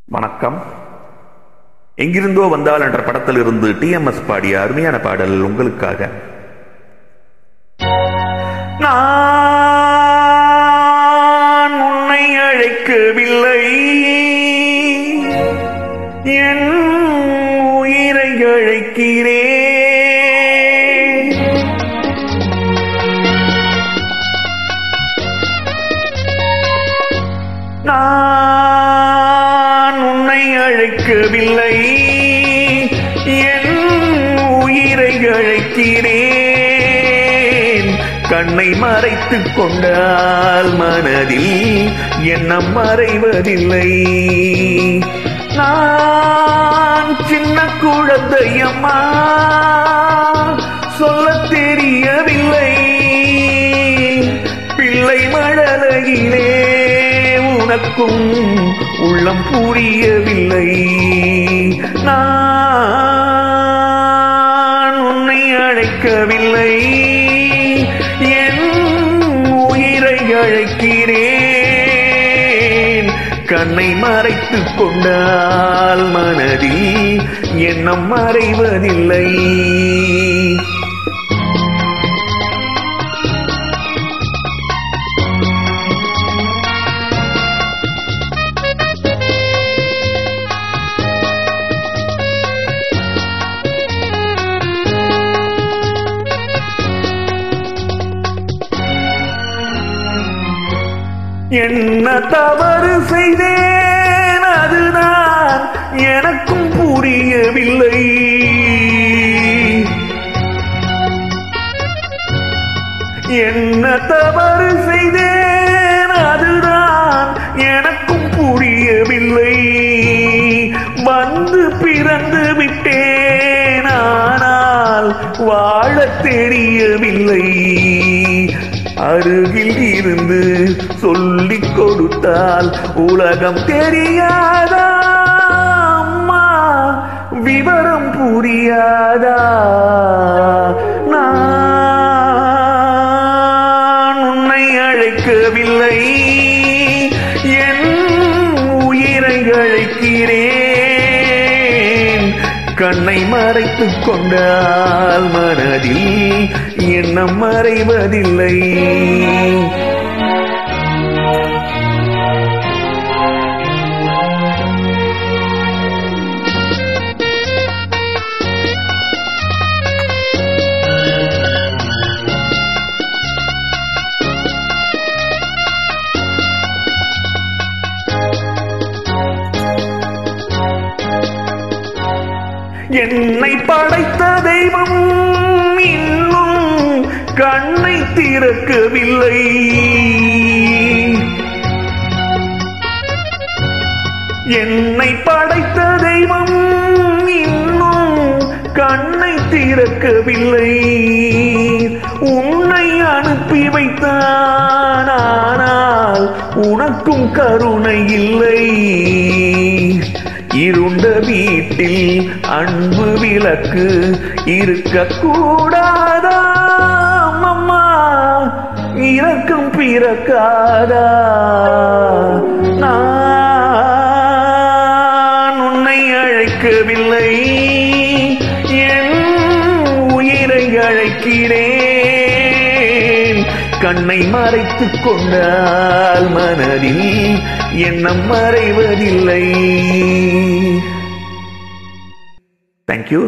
வணக்கம். எங்கிருந்தோ வந்தால் என்ற படத்தில் இருந்து TMS பாடிய அருமையான பாடல் உங்களுக்காக. நான் உன்னை அழைக்கவில்லை, என் உயிரை அழைக்கிறேன். நான் உன்னை அழைக்கவில்லை, என் உயிரை அழைக்கிறேன். கண்ணை மறைத்துக் கொண்டால் மனதில் எண்ணம் மறைவதில்லை. நான் சின்ன குழந்தையம்மா, சொல்ல தெரியவில்லை. பிள்ளை மழலையிலே உனக்கும் உள்ளம் புரியவில்லை. நான் உன்னை அழைக்கவில்லை, என் உயிரை அழைக்கிறேன். கண்ணை மறைத்துக் கொண்டால் மனதில் எண்ணம் மறைவதில்லை. என்ன தவறு செய்தேன், அதுதான் எனக்கும் புரியவில்லை. என்ன தவறு செய்தேன், அதுதான் எனக்கும் புரியவில்லை. வந்து பிறந்து விட்டேன், ஆனால் வாழத் தெரியவில்லை. அருகில் இருந்து சொல்லிக் கொடுத்தால் உலகம் தெரியாதா அம்மா, விவரம் புரியாதா? நான் உன்னை அழைக்கவில்லை, என் உயிரை அழைக்கிறேன். கண்ணை மறைத்துக் கொண்டால் மனதில் எண்ணம் மறைவதில்லை. என்னை படைத்த தெய்வம் இன்னும் கண்ணை திறக்கவில்லை. என்னை படைத்த தெய்வம் இன்னும் கண்ணை திறக்கவில்லை. உன்னை அனுப்பி வைத்தான், ஆனால் உனக்கும் கருணை இல்லை. இருண்ட வீட்டில் அன்பு விளக்கு இருக்கக்கூடாதா அம்மா, இரக்கம் பிறக்காதா? நான் உன்னை அழைக்கவில்லை, என் உயிரை அழைக்கிறேன். கண்ணை மறைத்துக் கொண்டால் மனதில் எண்ணம் மறைவதில்லை. Thank you.